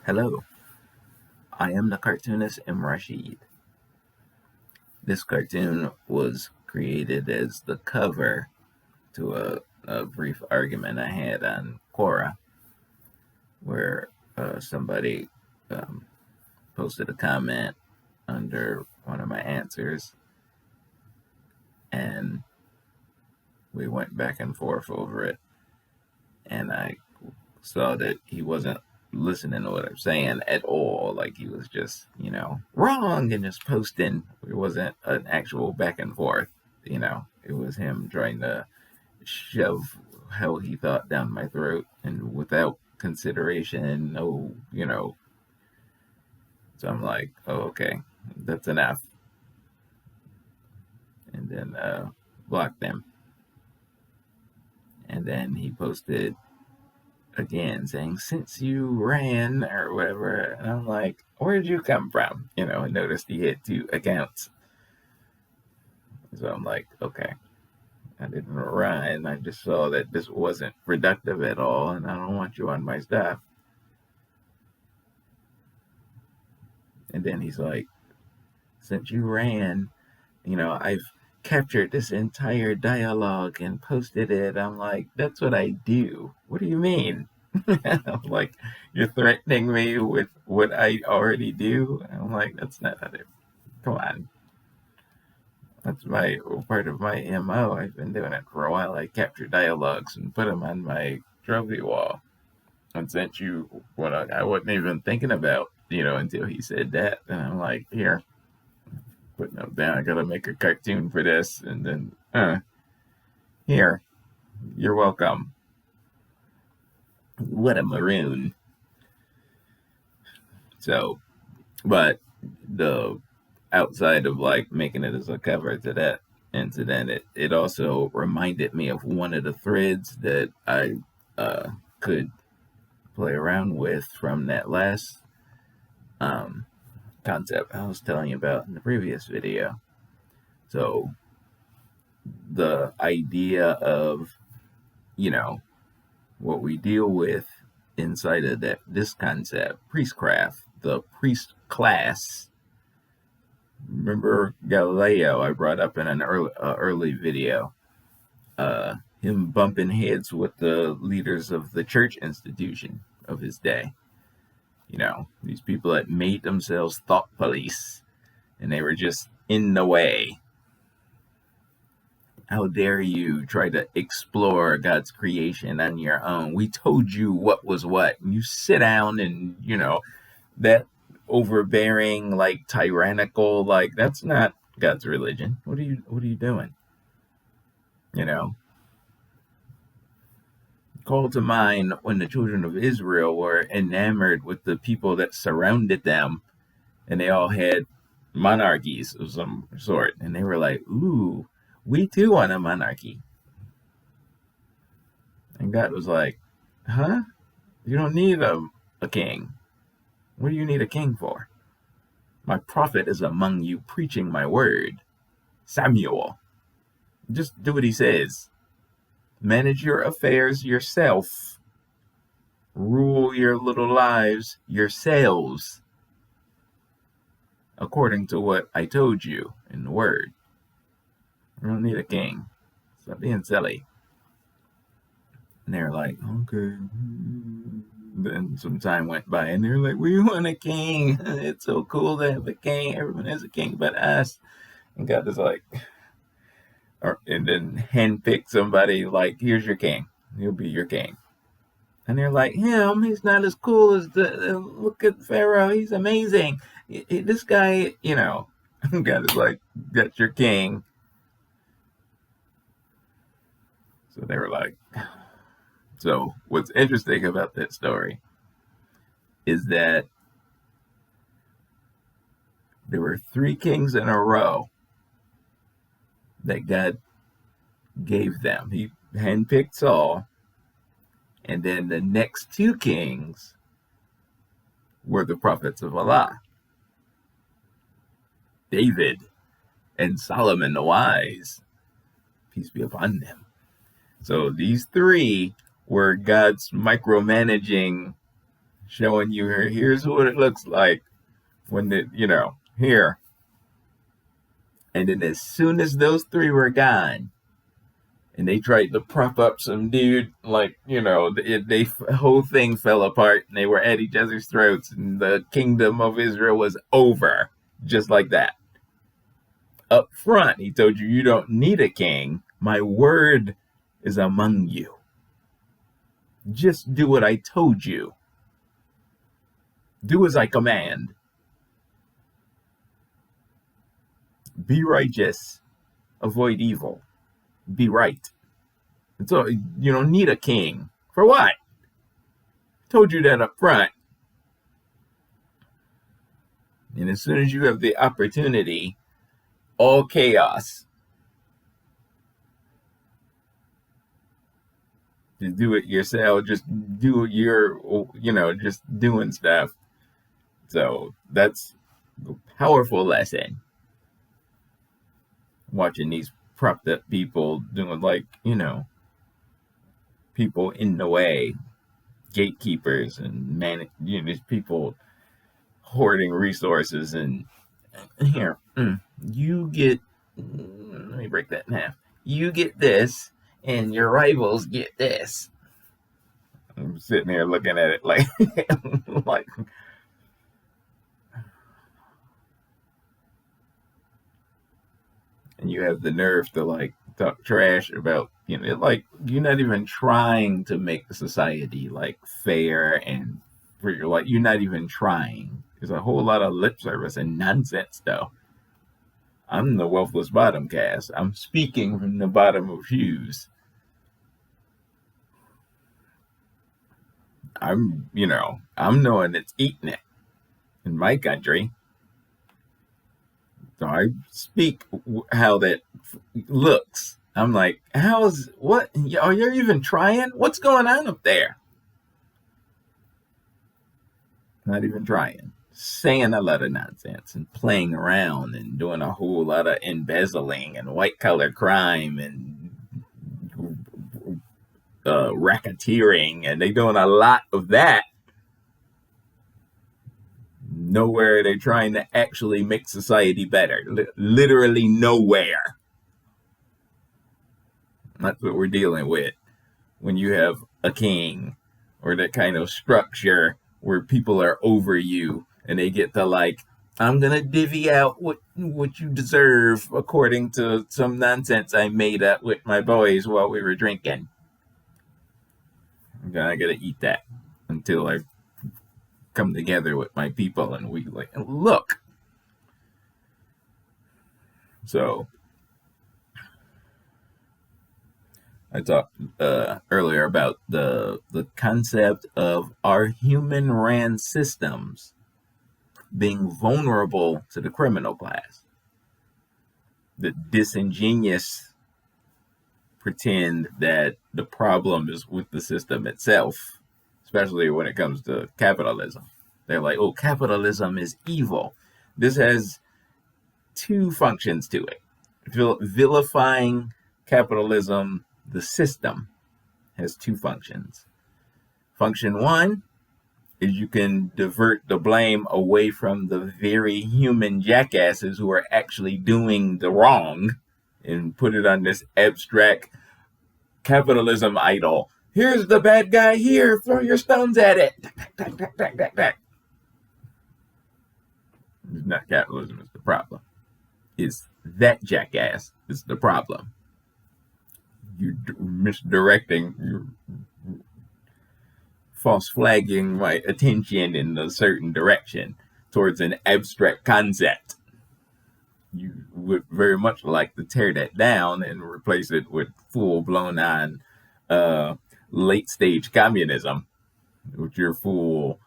Hello, I am the cartoonist M. Rashid. This cartoon was created as the cover to a brief argument I had on Quora, where somebody um, posted a comment under one of my answers, and we went back and forth over it. And I saw that he wasn't listening to what I'm saying at all. Like he was just, wrong and just posting. It wasn't an actual back and forth. It was him trying to shove how he thought down my throat and without consideration. No. So I'm like, oh, okay, that's enough. And then blocked him. And then he posted again saying, since you ran or whatever. And I'm like, where did you come from? I noticed he had 2 accounts. So I'm like, okay, I didn't run. I just saw that this wasn't productive at all, and I don't want you on my stuff. And then he's like, since you ran, I've captured this entire dialogue and posted it. I'm like, that's what I do. What do you mean? I'm like, you're threatening me with what I already do? I'm like, that's not how it. Come on. That's my part of my MO. I've been doing it for a while. I capture dialogues and put them on my trophy wall. And sent you what I wasn't even thinking about, until he said that. And I'm like, here, putting them down. I gotta make a cartoon for this. And then, here, you're welcome. What a maroon. So, but the outside of like making it as a cover to that incident, it also reminded me of one of the threads that I could play around with from that last concept I was telling you about in the previous video. So the idea of, what we deal with inside of this concept, priestcraft, the priest class. Remember Galileo? I brought up in an early video. Him bumping heads with the leaders of the church institution of his day. These people that made themselves thought police, and they were just in the way. How dare you try to explore God's creation on your own? We told you what was what. And you sit down and, that overbearing, like tyrannical, like that's not God's religion. What are you doing? Call to mind when the children of Israel were enamored with the people that surrounded them, and they all had monarchies of some sort, and they were like, ooh, we too want a monarchy. And God was like, huh? You don't need a king. What do you need a king for? My prophet is among you preaching my word. Samuel. Just do what he says. Manage your affairs yourself. Rule your little lives yourselves. According to what I told you in the word. You don't need a king. Stop being silly. And they're like, okay. Then some time went by, and they're like, we want a king. It's so cool to have a king. Everyone has a king but us. And God is like, and then handpick somebody like, here's your king. He'll be your king. And they're like, him, he's not as cool as look at Pharaoh. He's amazing. This guy, God is like, that's your king. So they were like, so what's interesting about that story is that there were 3 kings in a row that God gave them. He handpicked Saul, and then the next 2 kings were the prophets of Allah. David and Solomon the wise. Peace be upon them. So these 3 were God's micromanaging showing you here's what it looks like when here. And then as soon as those three were gone, and they tried to prop up some dude, like, the whole thing fell apart, and they were at each other's throats, and the kingdom of Israel was over, just like that. Up front, he told you, you don't need a king. My word is among you. Just do what I told you. Do as I command. Be righteous. Avoid evil. Be right. And so you don't need a king. For what? Told you that up front. And as soon as you have the opportunity, all chaos. Just do it yourself. Just do just doing stuff. So that's a powerful lesson. Watching these propped up people doing people in the way, gatekeepers and these people hoarding resources and here, you get, let me break that in half. You get this and your rivals get this. I'm sitting here looking at it like, like, and you have the nerve to talk trash about, you're not even trying to make the society fair and for you're not even trying. There's a whole lot of lip service and nonsense though. I'm the Wealthless Bottom cast. I'm speaking from the bottom of shoes. I'm knowing it's eating it in my country. So I speak how that looks. I'm like, what? Are you even trying? What's going on up there? Not even trying. Saying a lot of nonsense and playing around and doing a whole lot of embezzling and white collar crime and racketeering, and they doing a lot of that. Nowhere are they trying to actually make society better. Literally nowhere. That's what we're dealing with when you have a king or that kind of structure where people are over you and they get to I'm gonna divvy out what you deserve according to some nonsense I made up with my boys while we were drinking. I gotta eat that until I come together with my people and we look. So I talked earlier about the concept of our human ran systems being vulnerable to the criminal class. The disingenuous pretend that the problem is with the system itself, especially when it comes to capitalism. They're like, oh, capitalism is evil. This has two functions to it. Vilifying capitalism, the system, has two functions. Function one is you can divert the blame away from the very human jackasses who are actually doing the wrong and put it on this abstract capitalism idol. Here's the bad guy here, throw your stones at it. It's not capitalism, it's the problem. It's that jackass is the problem. You're misdirecting, you're false flagging my attention in a certain direction towards an abstract concept. You would very much like to tear that down and replace it with full-blown on late-stage communism, with your full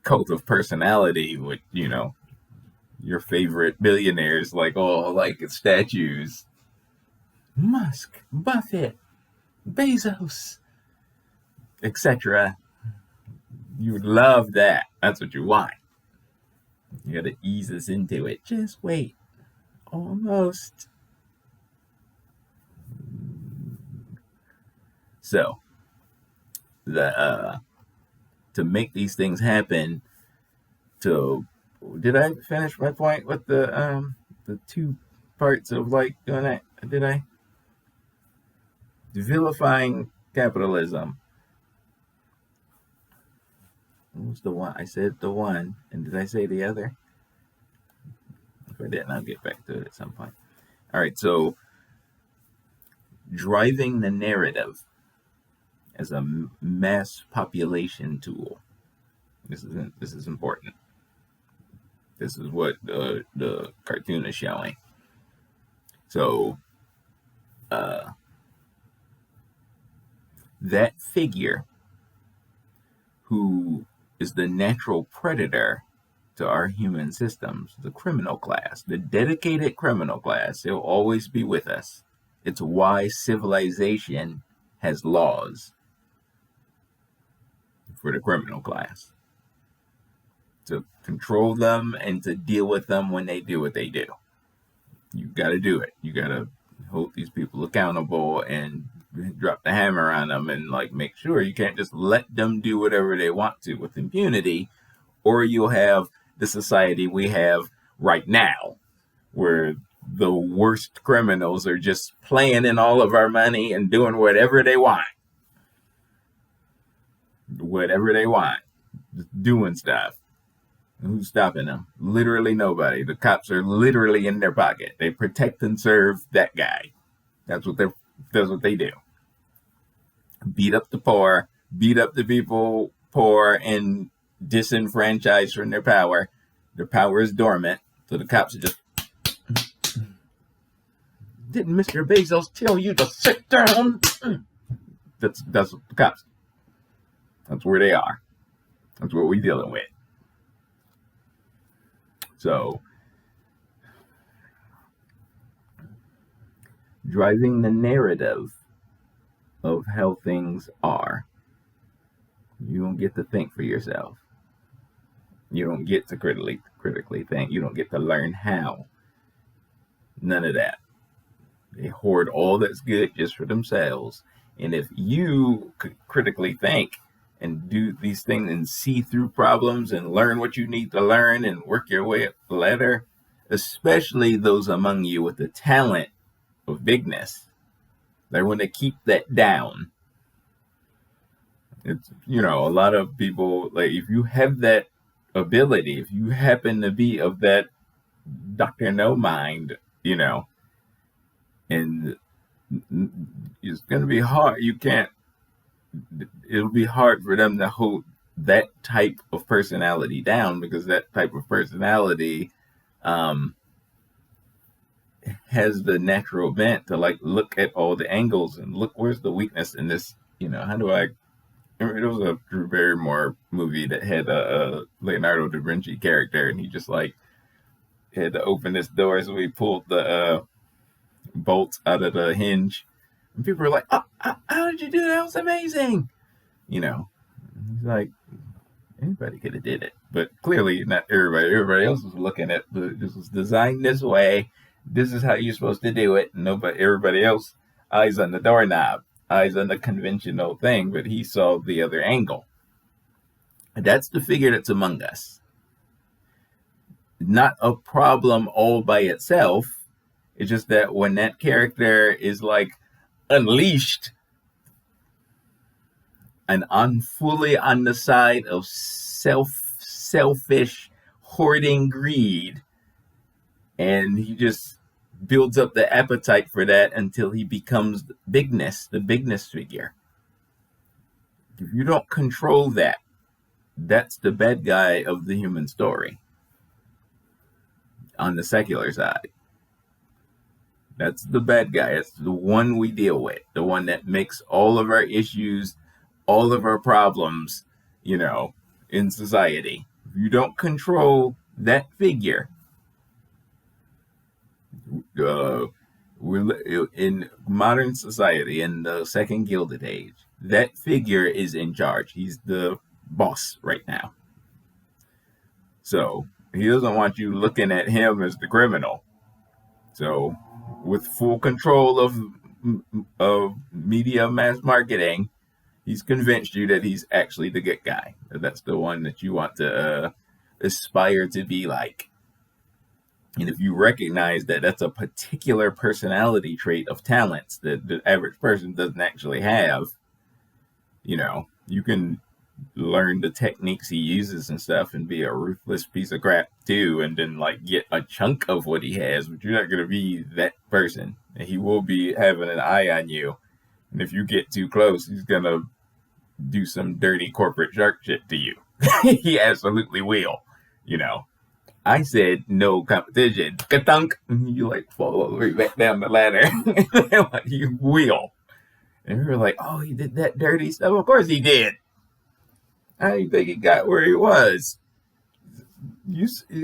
cult of personality, with your favorite billionaires statues. Musk, Buffett, Bezos, etc. You would love that. That's what you want. You gotta ease us into it. Just wait. Almost. So, the to make these things happen. To did I finish my point with the two parts of like doing that? Did I vilifying capitalism? What was the one? I said the one, and did I say the other? If I didn't, I'll get back to it at some point. All right, so driving the narrative as a mass population tool. This is important. This is what the cartoon is showing. So that figure who is the natural predator to our human systems, the criminal class, the dedicated criminal class, they'll always be with us. It's why civilization has laws for the criminal class, to control them and to deal with them when they do what they do. You got to do it. You got to hold these people accountable and drop the hammer on them and like make sure you can't just let them do whatever they want to with impunity, or you'll have the society we have right now where the worst criminals are just playing in all of our money and doing whatever they want. Whatever they want. Just doing stuff. Who's stopping them? Literally nobody. The cops are literally in their pocket. They protect and serve that guy. That's what they do. Beat up the poor, beat up the people poor and disenfranchised from their power. Their power is dormant. So the cops are just, didn't Mr. Bezos tell you to sit down? That's the cops. That's where they are. That's what we're dealing with. So, driving the narrative of how things are, you don't get to think for yourself. You don't get to critically think. You don't get to learn how. None of that. They hoard all that's good just for themselves. And if you could critically think and do these things and see through problems and learn what you need to learn and work your way up the ladder, especially those among you with the talent of bigness, they want to keep that down. It's, a lot of people, like, if you have that ability, if you happen to be of that Dr. No mind, and it's going to be hard. It'll be hard for them to hold that type of personality down, because that type of personality has the natural bent to like look at all the angles and look, where's the weakness in this? How do I? It was a Drew Barrymore movie that had a Leonardo da Vinci character, and he just like had to open this door, so he pulled the bolt out of the hinge. And people were like, oh, how did you do that? That was amazing. He's like, anybody could have did it. But clearly not everybody. Everybody else was looking at, this was designed this way. This is how you're supposed to do it. Everybody else, eyes on the doorknob, eyes on the conventional thing, but he saw the other angle. And that's the figure that's among us. Not a problem all by itself. It's just that when that character is like unleashed and fully on the side of selfish hoarding greed, and he just builds up the appetite for that until he becomes the bigness figure. If you don't control that, that's the bad guy of the human story on the secular side. That's the bad guy. It's the one we deal with, the one that makes all of our issues, all of our problems, in society. If you don't control that figure, in modern society, in the second Gilded Age, that figure is in charge. He's the boss right now. So he doesn't want you looking at him as the criminal. So with full control of media mass marketing, He's convinced you that he's actually the good guy. That's the one that you want to aspire to be like. And if you recognize that that's a particular personality trait of talents that the average person doesn't actually have, you can learn the techniques he uses and stuff and be a ruthless piece of crap too, and then like get a chunk of what he has, but you're not going to be that person. And he will be having an eye on you. And if you get too close, he's going to do some dirty corporate shark shit to you. He absolutely will. I said no competition. Ka-thunk. You like fall all the way back down the ladder. You will. And we were like, oh, he did that dirty stuff? Of course he did. I didn't think he got where he was.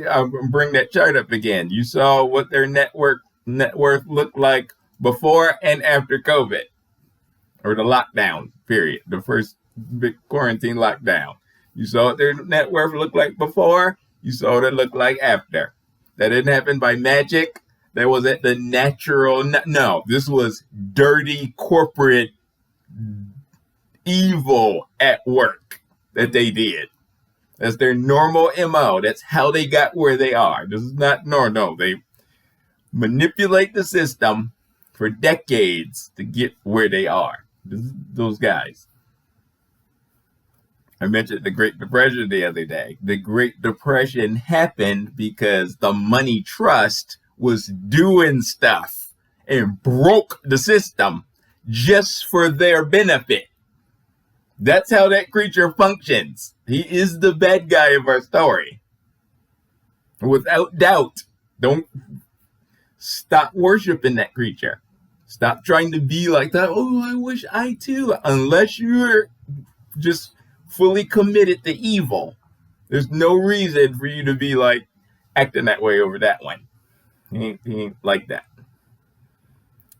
I'll bring that chart up again. You saw what their net worth looked like before and after COVID, or the lockdown period, the first big quarantine lockdown. You saw what their net worth looked like before. You saw what it looked like after. That didn't happen by magic. That wasn't the natural. No, this was dirty corporate evil at work that they did. That's their normal MO. That's how they got where they are. This is not no. They manipulate the system for decades to get where they are. Those guys. I mentioned the Great Depression the other day. The Great Depression happened because the money trust was doing stuff and broke the system just for their benefit. That's how that creature functions. He is the bad guy of our story. Without doubt. Don't stop worshiping that creature. Stop trying to be like that. Oh, I wish I too. Unless you're just fully committed to evil, there's no reason for you to be like acting that way over that one. He ain't like that.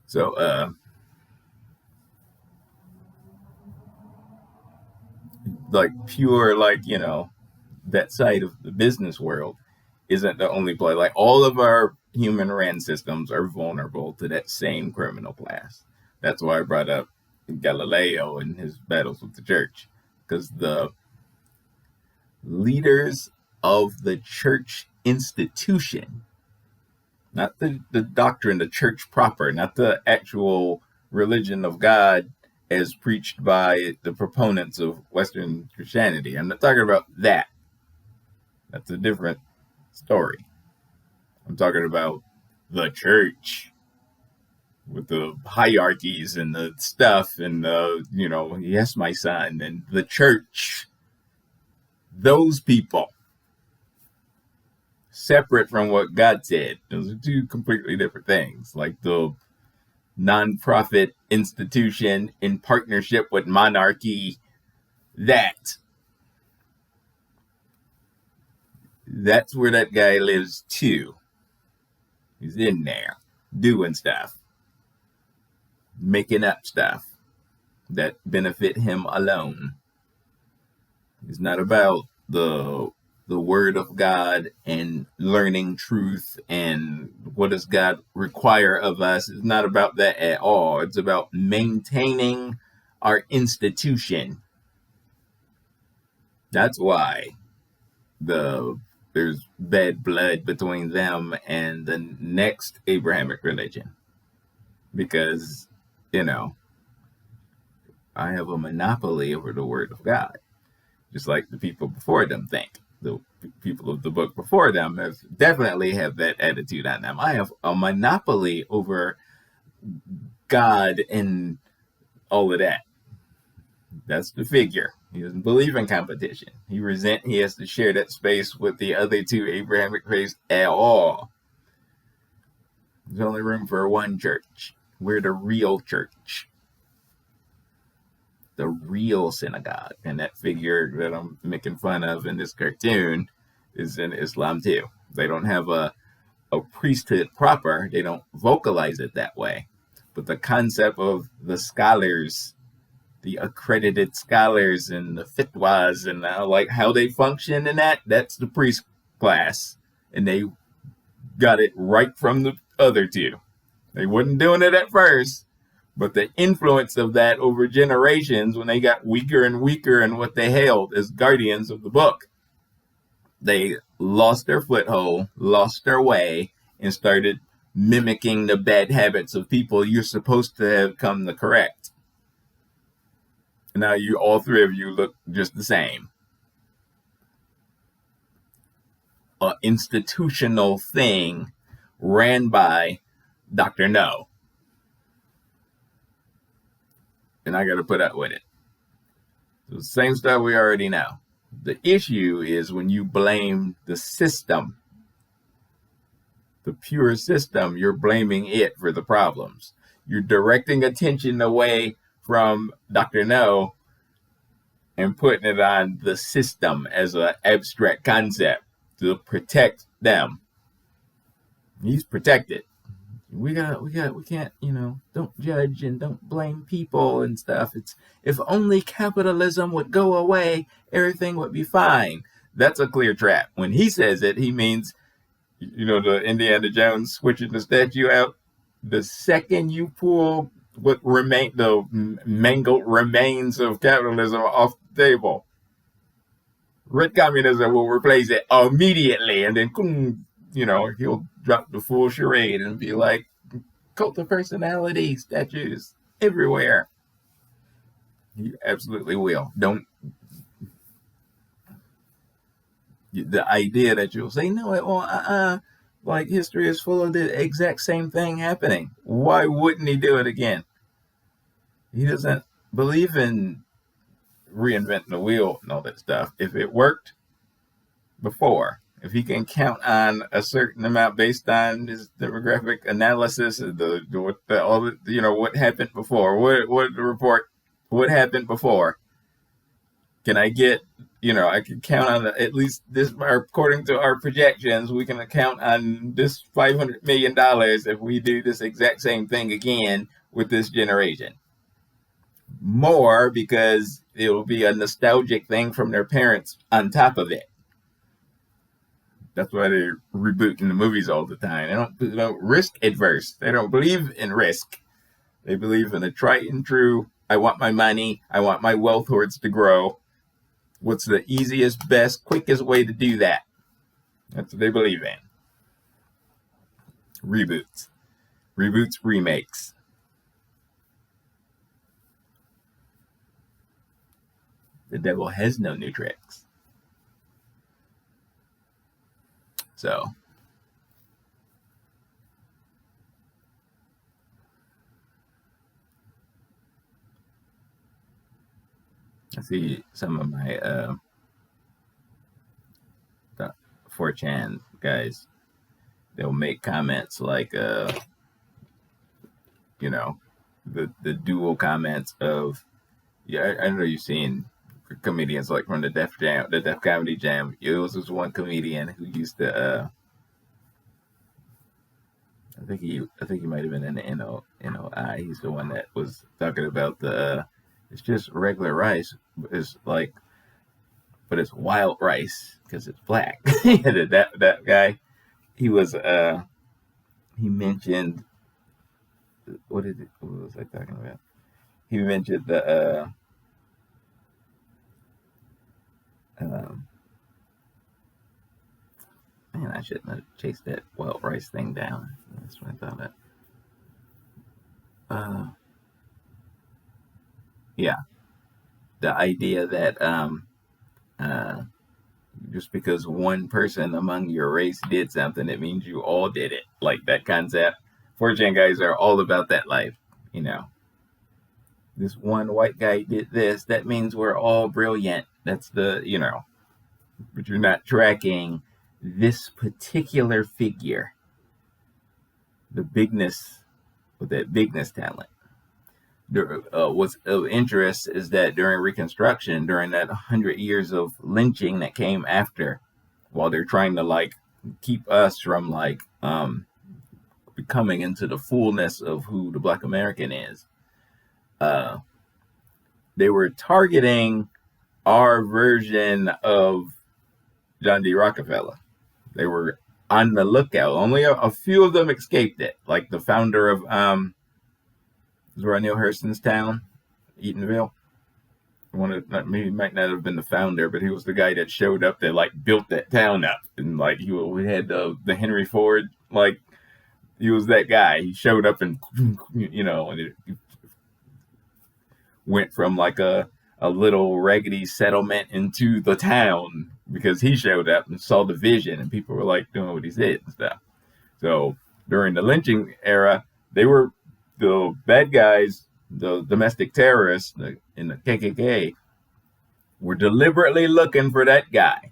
So like pure, like, that side of the business world isn't the only play. Like all of our human ran systems are vulnerable to that same criminal class. That's why I brought up Galileo and his battles with the church. Because the leaders of the church institution, not the doctrine, the church proper, not the actual religion of God as preached by the proponents of Western Christianity. I'm not talking about that. That's a different story. I'm talking about the church with the hierarchies and the stuff and yes, my son, and the church. Those people, separate from what God said. Those are two completely different things. Like the non-profit institution in partnership with monarchy, that's where that guy lives too. He's in there doing stuff, making up stuff that benefit him alone. It's not about the word of God and learning truth and what does God require of us. It's not about that at all. It's about maintaining our institution. That's why there's bad blood between them and the next Abrahamic religion. Because, I have a monopoly over the word of God. Just like the people before them think. The people of the book before them definitely have that attitude on them. I have a monopoly over God and all of that. That's the figure. He doesn't believe in competition. He has to share that space with the other two Abrahamic faiths at all. There's only room for one church. We're the real church. The real synagogue. And that figure that I'm making fun of in this cartoon is in Islam too. They don't have a priesthood proper. They don't vocalize it that way. But the concept of the scholars, the accredited scholars and the fitwas and how they function and that's the priest class. And they got it right from the other two. They wasn't doing it at first, But the influence of that over generations, when they got weaker and weaker in what they held as guardians of the book, they lost their foothold, lost their way, and started mimicking the bad habits of people you're supposed to have come to correct. Now all three of you look just the same. An institutional thing ran by Dr. No. And I got to put up with it. The same stuff we already know. The issue is when you blame the system, the pure system, you're blaming it for the problems. You're directing attention away from Dr. No and putting it on the system as an abstract concept to protect them. He's protected. We can't, don't judge and don't blame people and stuff. It's, if only capitalism would go away, everything would be fine. That's a clear trap. When he says it, he means, the Indiana Jones switching the statue out. The second you pull what remain, the mangled remains of capitalism off the table, red communism will replace it immediately, and then he'll drop the full charade and be like, cult of personality statues everywhere. You absolutely will. The idea that you'll say, no, like history is full of the exact same thing happening. Why wouldn't he do it again? He doesn't believe in reinventing the wheel and all that stuff. If it worked before, if he can count on a certain amount based on his demographic analysis, what happened before, what the report, what happened before, can I get, I can count on at least this, according to our projections, we can count on this $500 million if we do this exact same thing again with this generation. More because it will be a nostalgic thing from their parents on top of it. That's why they're rebooting the movies all the time. They don't risk adverse. They don't believe in risk. They believe in a tried and true, I want my money, I want my wealth hordes to grow. What's the easiest, best, quickest way to do that? That's what they believe in. Reboots, remakes. The devil has no new tricks. So, I see some of my 4chan guys, they'll make comments like, the dual comments of, I know you've seen comedians like from the Def Comedy Jam. It was this one comedian who used to, I think he might have been in the NOI. He's the one that was talking about it's just regular rice. It's like, but it's wild rice because it's black. that guy, he was he mentioned, what was I talking about? He mentioned the man, I shouldn't have chased that wild rice thing down. That's what I thought of. Yeah, the idea that just because one person among your race did something, it means you all did it. Like that concept. 4chan guys are all about that life. This one white guy did this, that means we're all brilliant. That's the, but you're not tracking this particular figure, the bigness, with that bigness talent. What's of interest is that during Reconstruction, during that 100 years of lynching that came after, while they're trying to keep us from becoming into the fullness of who the Black American is, they were targeting our version of John D. Rockefeller. They were on the lookout. Only a few of them escaped it, like the founder of Is where Neil Hurston's town, Eatonville. One of maybe might not have been the founder, but he was the guy that showed up that like built that town up, and like we had the Henry Ford, like he was that guy. He showed up and and it went from like a little raggedy settlement into the town because he showed up and saw the vision, and people were like doing what he said and stuff. So during the lynching era, they were the bad guys, the domestic terrorists in the KKK were deliberately looking for that guy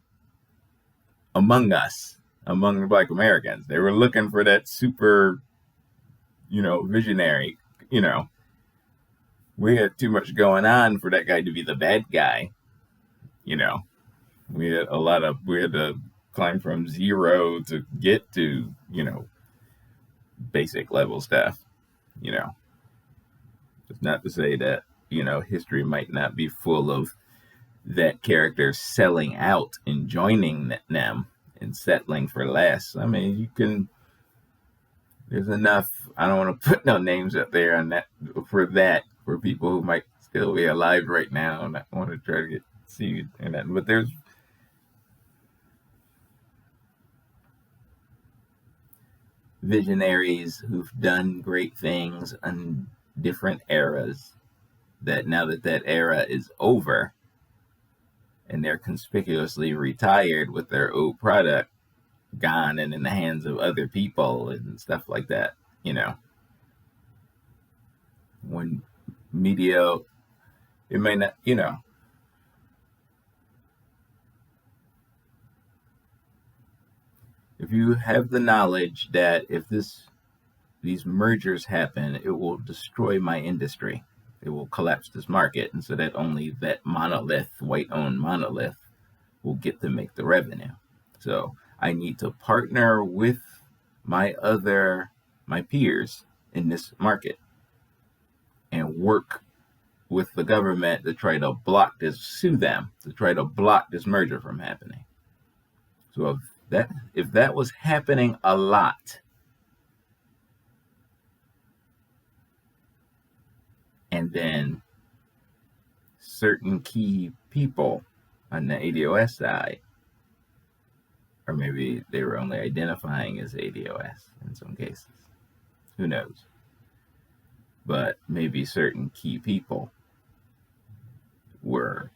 among us, among the Black Americans. They were looking for that super, visionary. We had too much going on for that guy to be the bad guy. We had we had to climb from zero to get to, basic level stuff. It's not to say that, history might not be full of that character selling out and joining them and settling for less. I mean, there's enough. I don't want to put no names up there on that for people who might still be alive right now and I want to try to get sued and that. But there's visionaries who've done great things in different eras that now that era is over and they're conspicuously retired with their old product gone and in the hands of other people and stuff like that, when media, it may not, if you have the knowledge that if these mergers happen, it will destroy my industry. It will collapse this market, and so that only that white-owned monolith, will get to make the revenue. So I need to partner with my peers in this market and work with the government to try to sue them, to try to block this merger from happening. So if that was happening a lot, and then certain key people on the ADOS side, or maybe they were only identifying as ADOS in some cases, who knows? But maybe certain key people were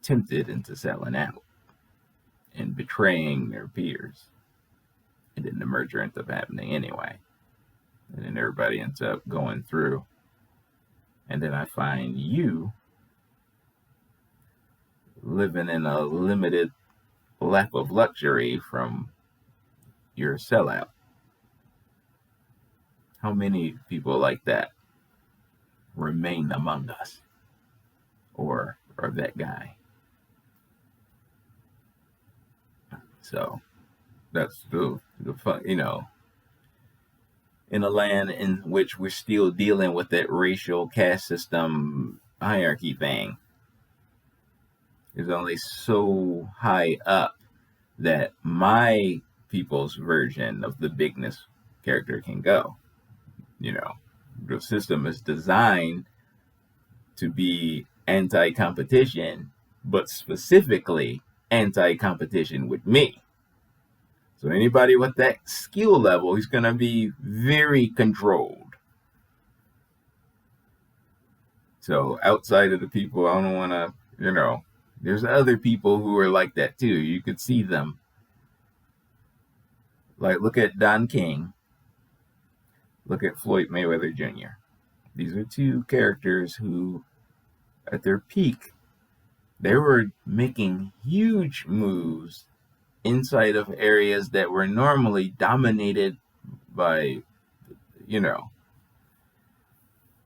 tempted into selling out and betraying their peers. And then the merger ends up happening anyway. And then everybody ends up going through. And then I find you living in a limited lap of luxury from your sellout. How many people like that remain among us? Or that guy? So that's the fun, in a land in which we're still dealing with that racial caste system hierarchy thing. Is only so high up that my people's version of the bigness character can go. The system is designed to be anti-competition, but specifically anti-competition with me. So anybody with that skill level is going to be very controlled. So outside of the people, I don't want to, there's other people who are like that too. You could see them. Like, look at Don King. Look at Floyd Mayweather Jr. These are two characters who, at their peak, they were making huge moves inside of areas that were normally dominated by,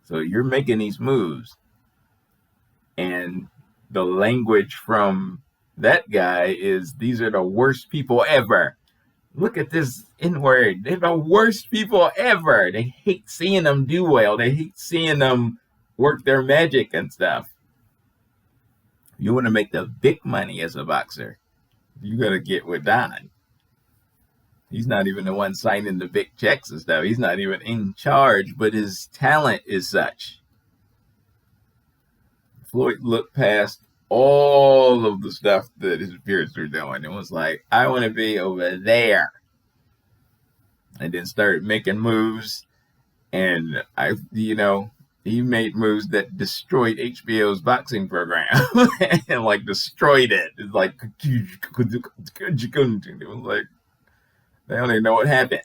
So you're making these moves, and the language from that guy is, these are the worst people ever. Look at this N-word. They're the worst people ever. They hate seeing them do well. They hate seeing them work their magic and stuff. You want to make the big money as a boxer, you got to get with Don. He's not even the one signing the big checks and stuff. He's not even in charge, but his talent is such. Floyd looked past all of the stuff that his peers were doing and was like, I want to be over there. And then started making moves. And he made moves that destroyed HBO's boxing program and like destroyed it. It's like, it was like, they don't even know what happened.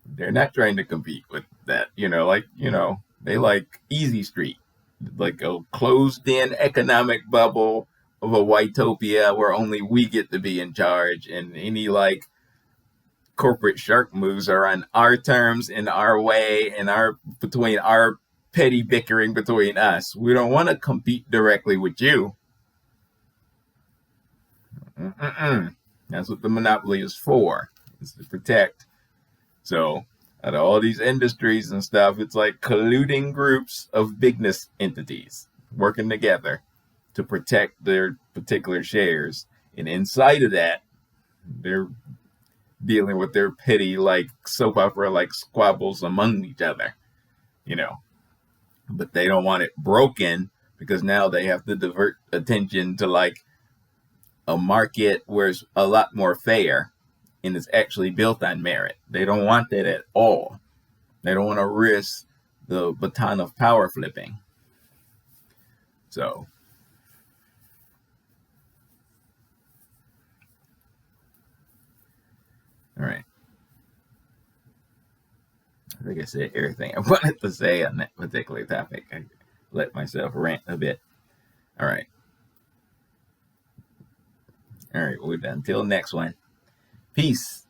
They're not trying to compete with that, they like Easy Street, like a closed in economic bubble of a Whitopia where only we get to be in charge, and any like corporate shark moves are on our terms, in our way, and between our petty bickering between us. We don't want to compete directly with you. That's what the monopoly is for. It's to protect. So out of all these industries and stuff, it's like colluding groups of business entities working together to protect their particular shares. And inside of that, they're dealing with their petty, like soap opera, like squabbles among each other, But they don't want it broken because now they have to divert attention to like a market where it's a lot more fair and it's actually built on merit. They don't want that at all. They don't want to risk the baton of power flipping. So, all right. I think I said everything I wanted to say on that particular topic. I let myself rant a bit. All right. All right. Until next one. Peace.